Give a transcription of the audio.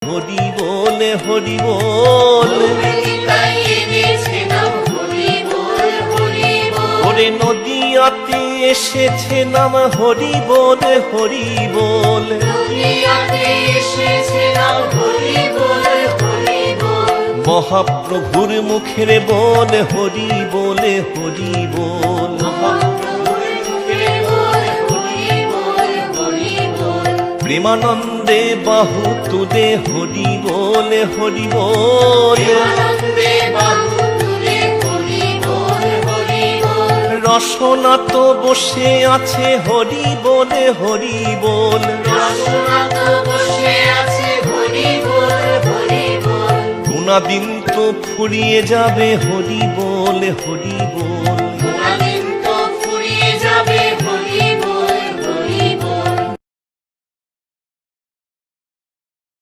হরি বল হরি বল। ওরে নদিয়াতে এসেছে নাম হরি বল হরি বল। মহাপ্রভুর মুখের বল হরি বলে হরি বল। প্রেমানন্দে বাহু তুলে হরি বল হরি বল। রসনা তো বসে আছে হরি বলে হরি বল। গুণাদিন তো ফুরিয়ে যাবে হরি বল হরি বল।